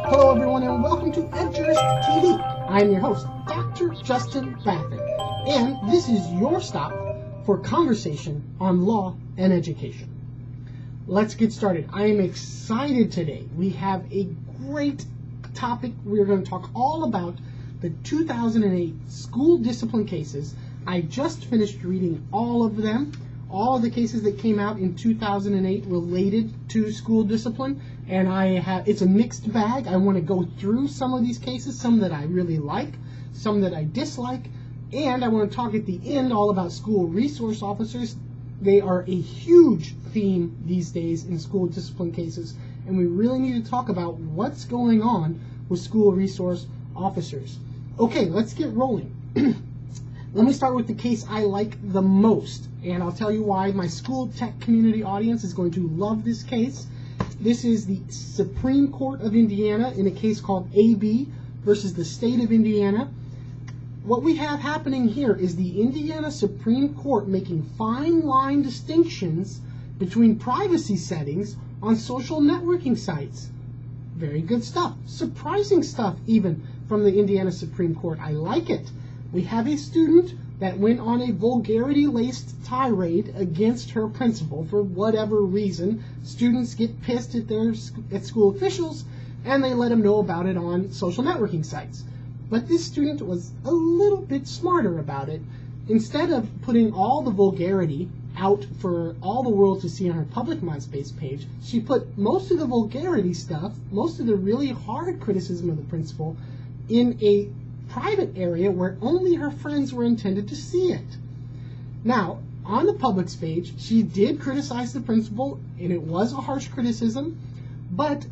Hello everyone and welcome to EdjuristTV. I'm your host, Dr. Justin Baffin, and this is your stop for conversation on law and education. Let's get started. I am excited today. We have a great topic. We're going to talk all about the 2008 school discipline cases. I just finished reading all of them, all of the cases that came out in 2008 related to school discipline, and it's a mixed bag. I want to go through some of these cases, some that I really like, some that I dislike, and I want to talk at the end all about school resource officers. They are a huge theme these days in school discipline cases, and we really need to talk about what's going on with school resource officers. Okay, let's get rolling. Let me start with the case I like the most, and I'll tell you why. My school tech community audience is going to love this case. This is the Supreme Court of Indiana in a case called AB versus the State of Indiana. What we have happening here is the Indiana Supreme Court making fine line distinctions between privacy settings on social networking sites. Very good stuff. Surprising stuff even from the Indiana Supreme Court. I like it. We have a student that went on a vulgarity-laced tirade against her principal for whatever reason. Students get pissed at school officials, and they let them know about it on social networking sites. But this student was a little bit smarter about it. Instead of putting all the vulgarity out for all the world to see on her public MySpace page, she put most of the vulgarity stuff, most of the really hard criticism of the principal, in a private area where only her friends were intended to see it. Now, on the public's page, she did criticize the principal, and it was a harsh criticism, but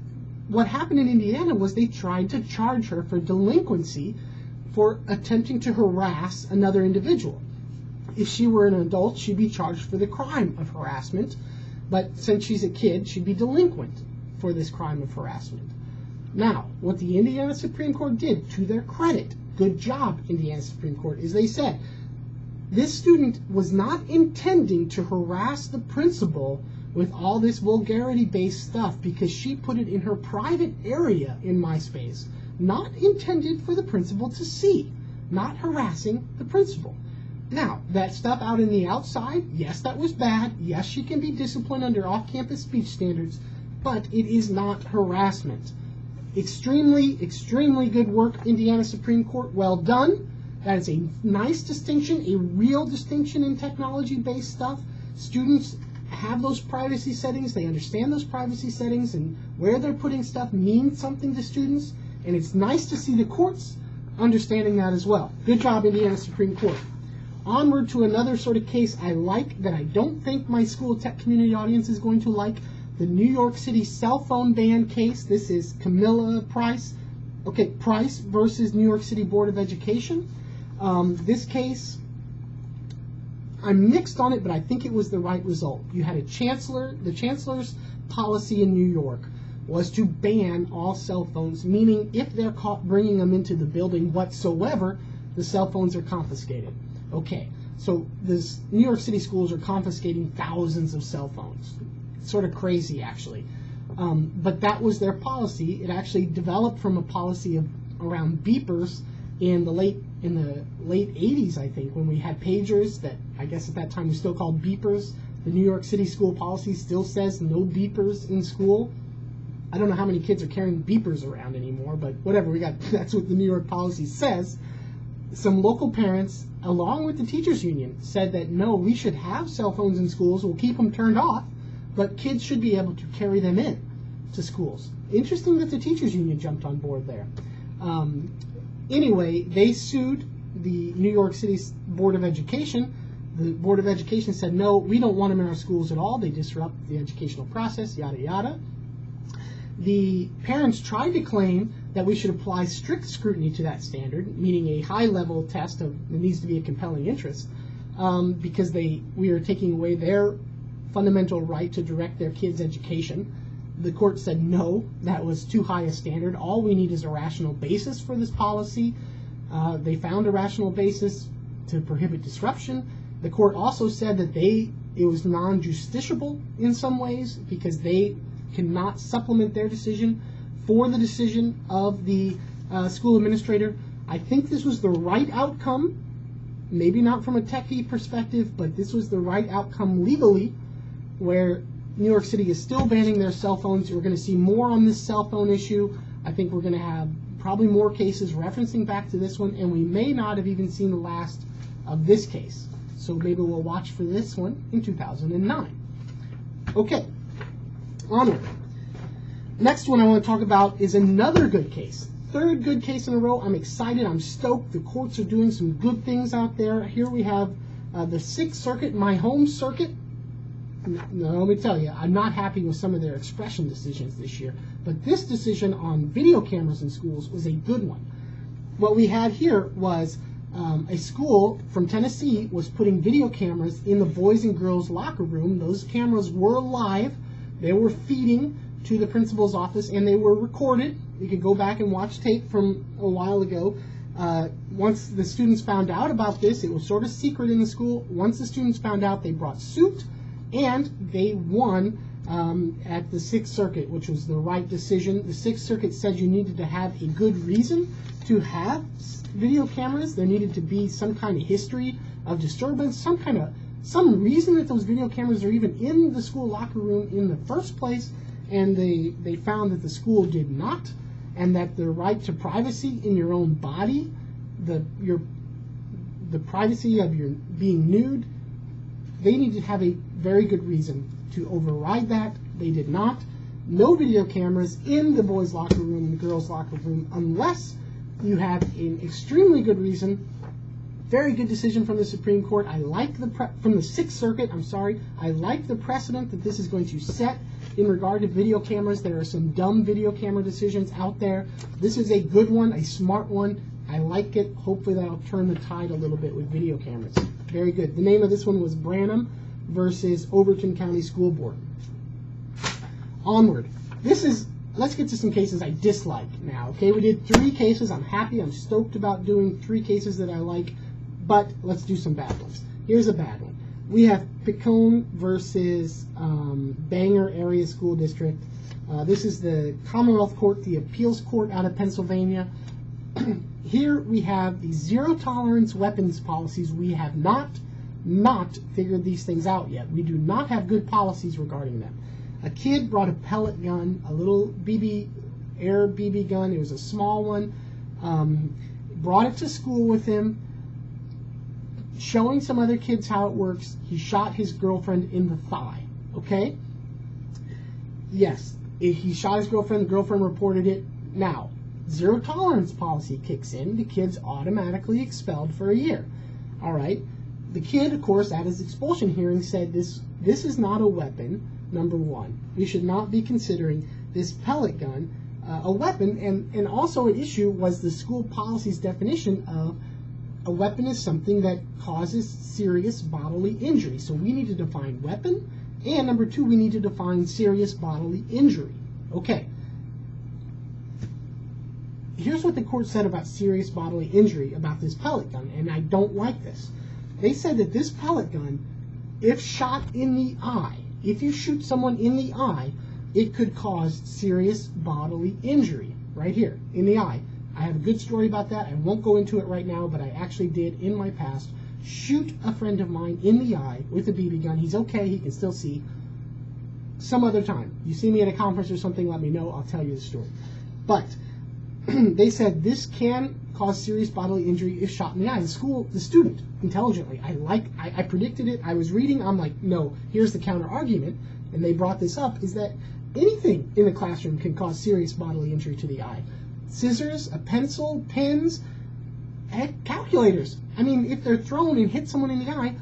what happened in Indiana was they tried to charge her for delinquency for attempting to harass another individual. If she were an adult, she'd be charged for the crime of harassment, but since she's a kid, she'd be delinquent for this crime of harassment. Now, what the Indiana Supreme Court did, to their credit, good job, Indiana Supreme Court, is they said, this student was not intending to harass the principal with all this vulgarity-based stuff because she put it in her private area in MySpace, not intended for the principal to see, not harassing the principal. Now, that stuff out in the outside, yes, that was bad. Yes, she can be disciplined under off-campus speech standards, but it is not harassment. Extremely, extremely good work, Indiana Supreme Court. Well done. That is a nice distinction, a real distinction in technology-based stuff. Students have those privacy settings. They understand those privacy settings, and where they're putting stuff means something to students, and it's nice to see the courts understanding that as well. Good job, Indiana Supreme Court. Onward to another sort of case I like that I don't think my school tech community audience is going to like. The New York City Cell Phone Ban case. This is Camilla Price. Okay, Price versus New York City Board of Education. This case, I'm mixed on it, but I think it was the right result. You had a chancellor. The chancellor's policy in New York was to ban all cell phones, meaning if they're caught bringing them into the building whatsoever, the cell phones are confiscated. Okay, so this New York City schools are confiscating thousands of cell phones. Sort of crazy, actually. But that was their policy. It actually developed from a policy of around beepers in the late 80s, I think, when we had pagers that I guess at that time we still called beepers. The New York City school policy still says no beepers in school. I don't know how many kids are carrying beepers around anymore, but whatever, that's what the New York policy says. Some local parents, along with the teachers union, said that no, we should have cell phones in schools. We'll keep them turned off, but kids should be able to carry them in to schools. Interesting that the teachers union jumped on board there. Anyway, they sued the New York City Board of Education. The Board of Education said, no, we don't want them in our schools at all. They disrupt the educational process, yada, yada. The parents tried to claim that we should apply strict scrutiny to that standard, meaning a high-level test of there needs to be a compelling interest, because we are taking away their fundamental right to direct their kids' education. The court said no, that was too high a standard. All we need is a rational basis for this policy. They found a rational basis to prohibit disruption. The court also said that they It was non-justiciable in some ways because they cannot supplement their decision for the decision of the school administrator. I think this was the right outcome, maybe not from a techie perspective, but this was the right outcome legally, where New York City is still banning their cell phones. We're going to see more on this cell phone issue. I think we're going to have probably more cases referencing back to this one, and we may not have even seen the last of this case. So maybe we'll watch for this one in 2009. Okay, onward. Next one I want to talk about is another good case. Third good case in a row. I'm excited. I'm stoked. The courts are doing some good things out there. Here we have the Sixth Circuit, my home circuit. Now, let me tell you, I'm not happy with some of their expression decisions this year, but this decision on video cameras in schools was a good one. What we had here was a school from Tennessee was putting video cameras in the boys and girls locker room. Those cameras were live. They were feeding to the principal's office, and they were recorded. You could go back and watch tape from a while ago. Once the students found out about this, it was sort of secret in the school. Once the students found out, they brought suit, and they won at the Sixth Circuit, which was the right decision. The Sixth Circuit said you needed to have a good reason to have video cameras. There needed to be some kind of history of disturbance, some reason that those video cameras are even in the school locker room in the first place. And they found that the school did not, and that the right to privacy in your own body, the privacy of your being nude, they need to have a very good reason to override that. They did not. No video cameras in the boys' locker room and the girls' locker room unless you have an extremely good reason. Very good decision from the Supreme Court. I like from the Sixth Circuit. I'm sorry. I like the precedent that this is going to set in regard to video cameras. There are some dumb video camera decisions out there. This is a good one, a smart one. I like it. Hopefully that'll turn the tide a little bit with video cameras. Very good. The name of this one was Branham versus Overton County School Board. Onward. Let's get to some cases I dislike now. Okay, we did 3 cases. I'm happy. I'm stoked about doing 3 cases that I like, but let's do some bad ones. Here's a bad one. We have Picone versus Bangor Area School District. This is the Commonwealth Court, the appeals court out of Pennsylvania. Here we have the zero tolerance weapons policies. We have not figured these things out yet. We do not have good policies regarding them. A kid brought a pellet gun, a little air BB gun. It was a small one. Brought it to school with him, showing some other kids how it works. He shot his girlfriend in the thigh. Okay? Yes, he shot his girlfriend. The girlfriend reported it. Now, zero tolerance policy kicks in. The kid's automatically expelled for a year. All right? The kid, of course, at his expulsion hearing said this is not a weapon, number one. We should not be considering this pellet gun a weapon. And also an issue was the school policy's definition of a weapon is something that causes serious bodily injury. So we need to define weapon, and number 2, we need to define serious bodily injury. Okay. Here's what the court said about serious bodily injury about this pellet gun, and I don't like this. They said that this pellet gun, if shot in the eye, if you shoot someone in the eye, it could cause serious bodily injury right here in the eye. I have a good story about that. I won't go into it right now, but I actually did in my past shoot a friend of mine in the eye with a BB gun. He's okay. He can still see. Some other time. You see me at a conference or something, let me know. I'll tell you the story. But they said this can cause serious bodily injury if shot in the eye. The student, intelligently, I predicted it. I was reading. I'm like, no, here's the counter argument. And they brought this up, is that anything in the classroom can cause serious bodily injury to the eye. Scissors, a pencil, pens, heck, calculators. I mean, if they're thrown and hit someone in the eye,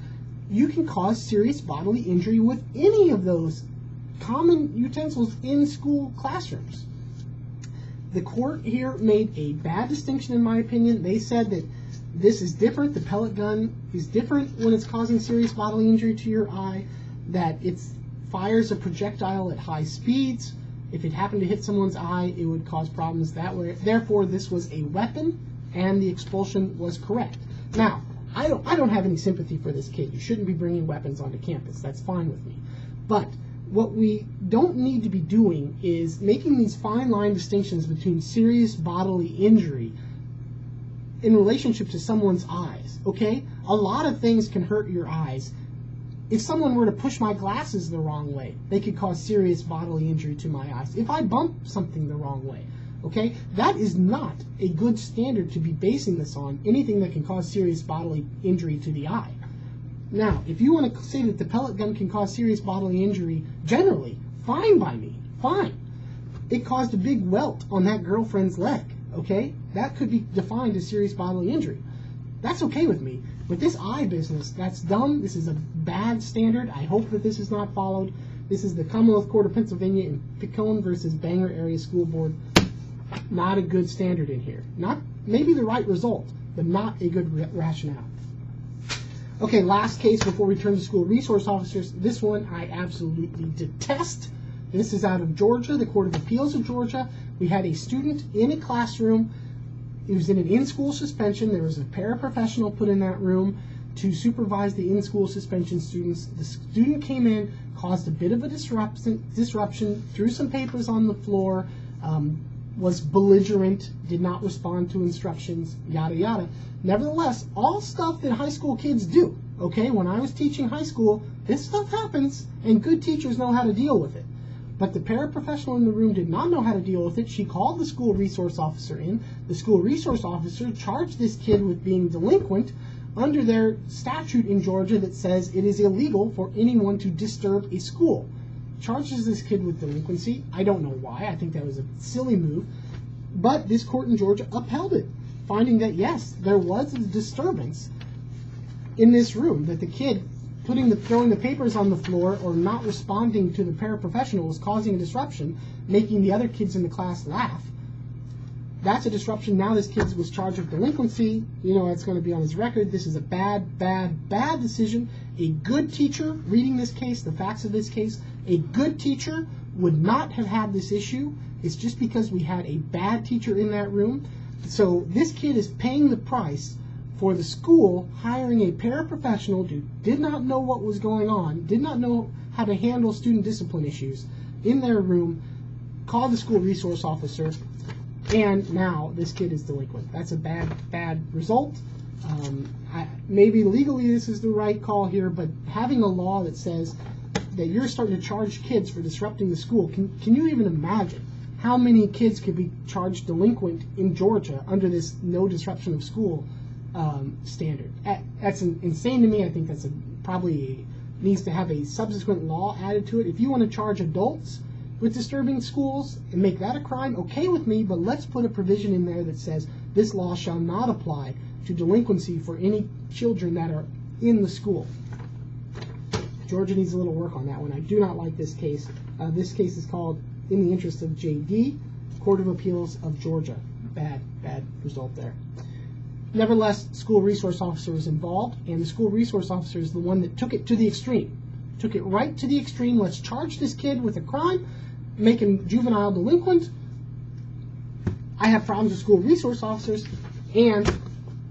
you can cause serious bodily injury with any of those common utensils in school classrooms. The court here made a bad distinction, in my opinion. They said that this is different. The pellet gun is different when it's causing serious bodily injury to your eye, that it fires a projectile at high speeds. If it happened to hit someone's eye, it would cause problems that way. Therefore, this was a weapon, and the expulsion was correct. Now, I don't have any sympathy for this kid. You shouldn't be bringing weapons onto campus. That's fine with me. But what we don't need to be doing is making these fine line distinctions between serious bodily injury in relationship to someone's eyes, okay? A lot of things can hurt your eyes. If someone were to push my glasses the wrong way, they could cause serious bodily injury to my eyes. If I bump something the wrong way, okay? That is not a good standard to be basing this on, anything that can cause serious bodily injury to the eye. Now, if you want to say that the pellet gun can cause serious bodily injury generally, fine by me, fine. It caused a big welt on that girlfriend's leg, okay? That could be defined as serious bodily injury. That's okay with me. But this eye business, that's dumb. This is a bad standard. I hope that this is not followed. This is the Commonwealth Court of Pennsylvania in Picone versus Bangor Area School Board. Not a good standard in here. Not maybe the right result, but not a good rationale. Okay, last case before we turn to school resource officers. This one I absolutely detest. This is out of Georgia, the Court of Appeals of Georgia. We had a student in a classroom. He was in an in-school suspension. There was a paraprofessional put in that room to supervise the in-school suspension students. The student came in, caused a bit of a disruption, threw some papers on the floor, was belligerent, did not respond to instructions, yada yada. Nevertheless, all stuff that high school kids do, okay? When I was teaching high school, this stuff happens, and good teachers know how to deal with it. But the paraprofessional in the room did not know how to deal with it. She called the school resource officer in. The school resource officer charged this kid with being delinquent under their statute in Georgia that says it is illegal for anyone to disturb a school. Charges this kid with delinquency. I don't know why. I think that was a silly move. But this court in Georgia upheld it, finding that, yes, there was a disturbance in this room, that the kid throwing the papers on the floor or not responding to the paraprofessional was causing a disruption, making the other kids in the class laugh. That's a disruption. Now this kid was charged with delinquency. You know, it's going to be on his record. This is a bad, bad, bad decision. A good teacher, reading this case, the facts of this case, a good teacher would not have had this issue. It's just because we had a bad teacher in that room. So this kid is paying the price for the school hiring a paraprofessional who did not know what was going on, did not know how to handle student discipline issues in their room, called the school resource officer, and now this kid is delinquent. That's a bad, bad result. Maybe legally this is the right call here, but having a law that says that you're starting to charge kids for disrupting the school, can you even imagine how many kids could be charged delinquent in Georgia under this no disruption of school standard? That's insane to me. I think that's probably needs to have a subsequent law added to it. If you want to charge adults with disturbing schools and make that a crime, okay with me, but let's put a provision in there that says this law shall not apply to delinquency for any children that are in the school. Georgia needs a little work on that one. I do not like this case. This case is called In the Interest of JD, Court of Appeals of Georgia. Bad, bad result there. Nevertheless, school resource officer was involved, and the school resource officer is the one that took it to the extreme. Took it right to the extreme. Let's charge this kid with a crime, make him juvenile delinquent. I have problems with school resource officers, and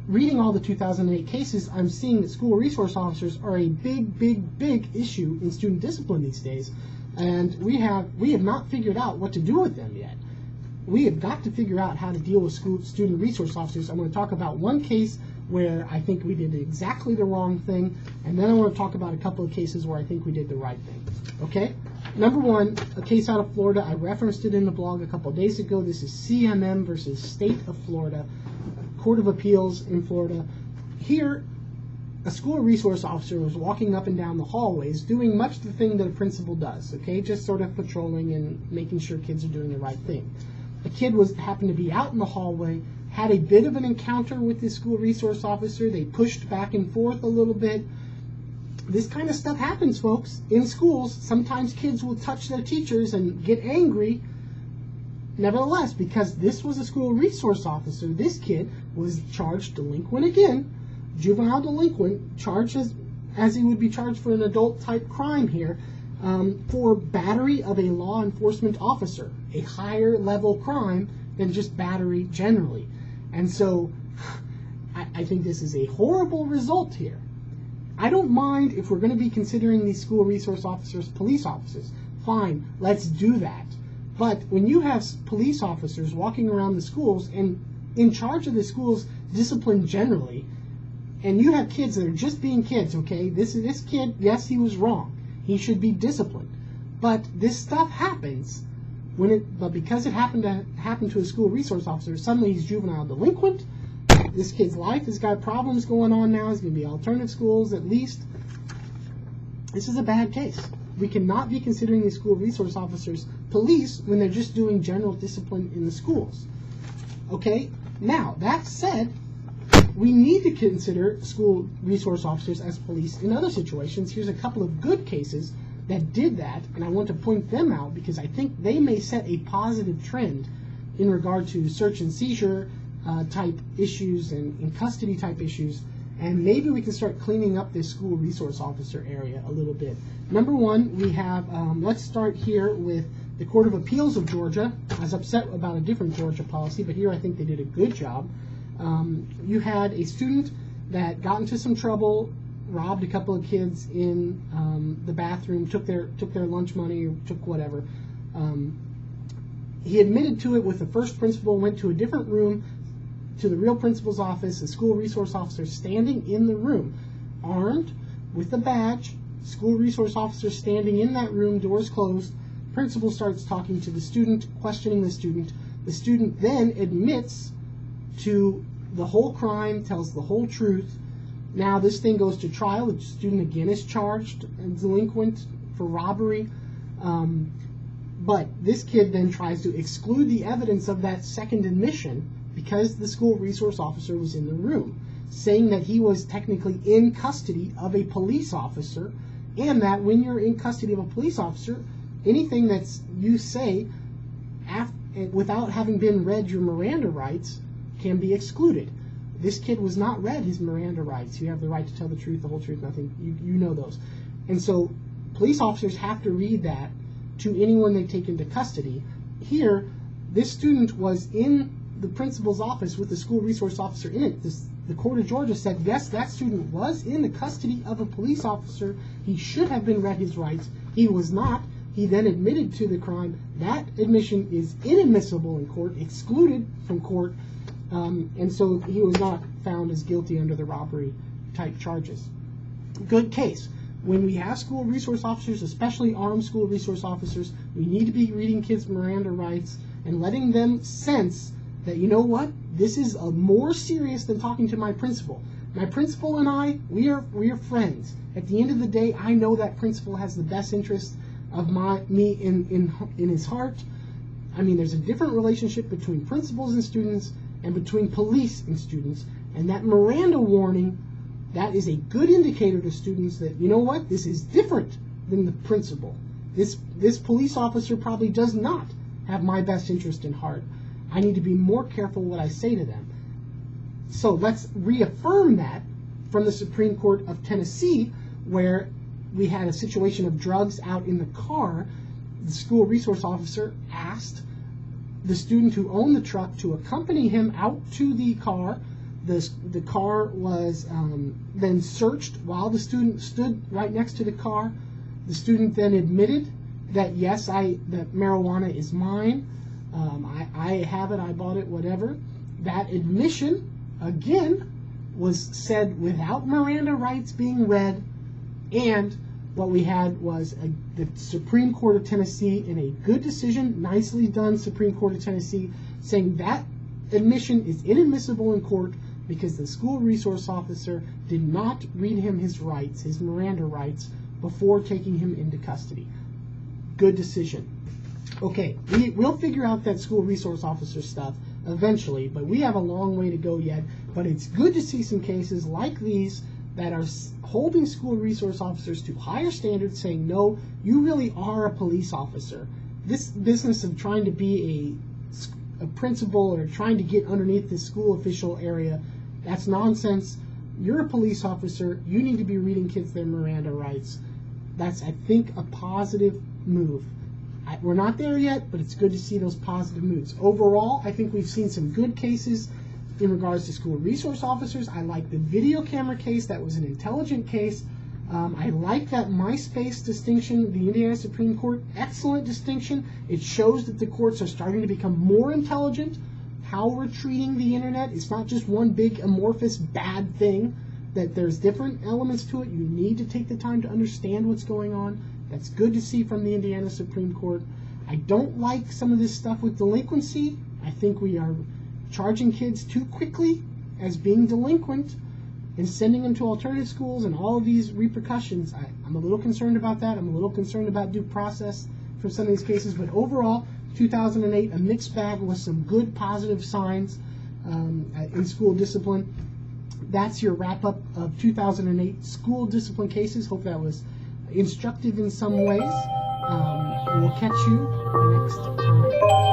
reading all the 2008 cases, I'm seeing that school resource officers are a big, big, big issue in student discipline these days, and we have not figured out what to do with them yet. We have got to figure out how to deal with student resource officers. I'm going to talk about one case where I think we did exactly the wrong thing, and then I want to talk about a couple of cases where I think we did the right thing. Okay? Number one, a case out of Florida. I referenced it in the blog a couple of days ago. This is CMM versus State of Florida, Court of Appeals in Florida. Here, a school resource officer was walking up and down the hallways doing much the thing that a principal does, okay? Just sort of patrolling and making sure kids are doing the right thing. A kid happened to be out in the hallway, had a bit of an encounter with this school resource officer. They pushed back and forth a little bit. This kind of stuff happens, folks, in schools. Sometimes kids will touch their teachers and get angry. Nevertheless, because this was a school resource officer, this kid was charged delinquent again, juvenile delinquent, charged as he would be charged for an adult-type crime here, for battery of a law enforcement officer, a higher level crime than just battery generally. And so I think this is a horrible result here. I don't mind if we're going to be considering these school resource officers police officers. Fine, let's do that. But when you have police officers walking around the schools and in charge of the schools' discipline generally, and you have kids that are just being kids, okay? This kid, yes, he was wrong. He should be disciplined. But this stuff happens but because it happened to a school resource officer, suddenly he's juvenile delinquent. This kid's life has got problems going on now. He's going to be alternative schools at least. This is a bad case. We cannot be considering these school resource officers police when they're just doing general discipline in the schools. Okay? Now, that said, we need to consider school resource officers as police in other situations. Here's a couple of good cases that did that, and I want to point them out because I think they may set a positive trend in regard to search and seizure type issues and in custody type issues, and maybe we can start cleaning up this school resource officer area a little bit. Number one, we have, let's start here with the Court of Appeals of Georgia. I was upset about a different Georgia policy, but here I think they did a good job. You had a student that got into some trouble, robbed a couple of kids in the bathroom, took their lunch money or took whatever. He admitted to it with the first principal, went to a different room, to the real principal's office, a school resource officer standing in the room, armed with a badge, school resource officer standing in that room, doors closed. Principal starts talking to the student, questioning the student. The student then admits to the whole crime, tells the whole truth. Now this thing goes to trial. The student again is charged and delinquent for robbery. But this kid then tries to exclude the evidence of that second admission because the school resource officer was in the room, saying that he was technically in custody of a police officer, and that when you're in custody of a police officer, anything that's you say without having been read your Miranda rights can be excluded. This kid was not read his Miranda rights. You have the right to tell the truth, the whole truth, nothing. You know those. And so police officers have to read that to anyone they take into custody. Here, this student was in the principal's office with the school resource officer in it. The court of Georgia said, yes, that student was in the custody of a police officer. He should have been read his rights. He was not. He then admitted to the crime. That admission is inadmissible in court, excluded from court, and so he was not found as guilty under the robbery type charges. Good case. When we have school resource officers, especially armed school resource officers, we need to be reading kids' Miranda rights and letting them sense that, you know what, this is more serious than talking to my principal. My principal and I, we are friends. At the end of the day, I know that principal has the best interest of me in his heart. I mean, there's a different relationship between principals and students and between police and students, and that Miranda warning, that is a good indicator to students that, you know what, this is different than the principal. This police officer probably does not have my best interest in heart. I need to be more careful what I say to them. So let's reaffirm that from the Supreme Court of Tennessee, where we had a situation of drugs out in the car. The school resource officer asked the student who owned the truck to accompany him out to the car. The car was then searched while the student stood right next to the car. The student then admitted that, yes, that marijuana is mine. I have it, I bought it, whatever. That admission, again, was said without Miranda rights being read, and what we had was the Supreme Court of Tennessee in a good decision, nicely done Supreme Court of Tennessee, saying that admission is inadmissible in court because the school resource officer did not read him his rights, his Miranda rights, before taking him into custody. Good decision. Okay, we'll figure out that school resource officer stuff eventually, but we have a long way to go yet. But it's good to see some cases like these that are holding school resource officers to higher standards, saying, no, you really are a police officer. This business of trying to be a principal or trying to get underneath the school official area, that's nonsense. You're a police officer. You need to be reading kids their Miranda rights. That's, I think, a positive move. We're not there yet, but it's good to see those positive moves. Overall, I think we've seen some good cases. In regards to school resource officers, I like the video camera case. That was an intelligent case. I like that MySpace distinction, the Indiana Supreme Court, excellent distinction. It shows that the courts are starting to become more intelligent. How we're treating the internet, it's not just one big amorphous bad thing, that there's different elements to it. You need to take the time to understand what's going on. That's good to see from the Indiana Supreme Court. I don't like some of this stuff with delinquency. I think we are charging kids too quickly as being delinquent and sending them to alternative schools and all of these repercussions. I'm a little concerned about that. I'm a little concerned about due process for some of these cases. But overall, 2008, a mixed bag with some good positive signs in school discipline. That's your wrap-up of 2008 school discipline cases. Hope that was instructive in some ways. We'll catch you next time.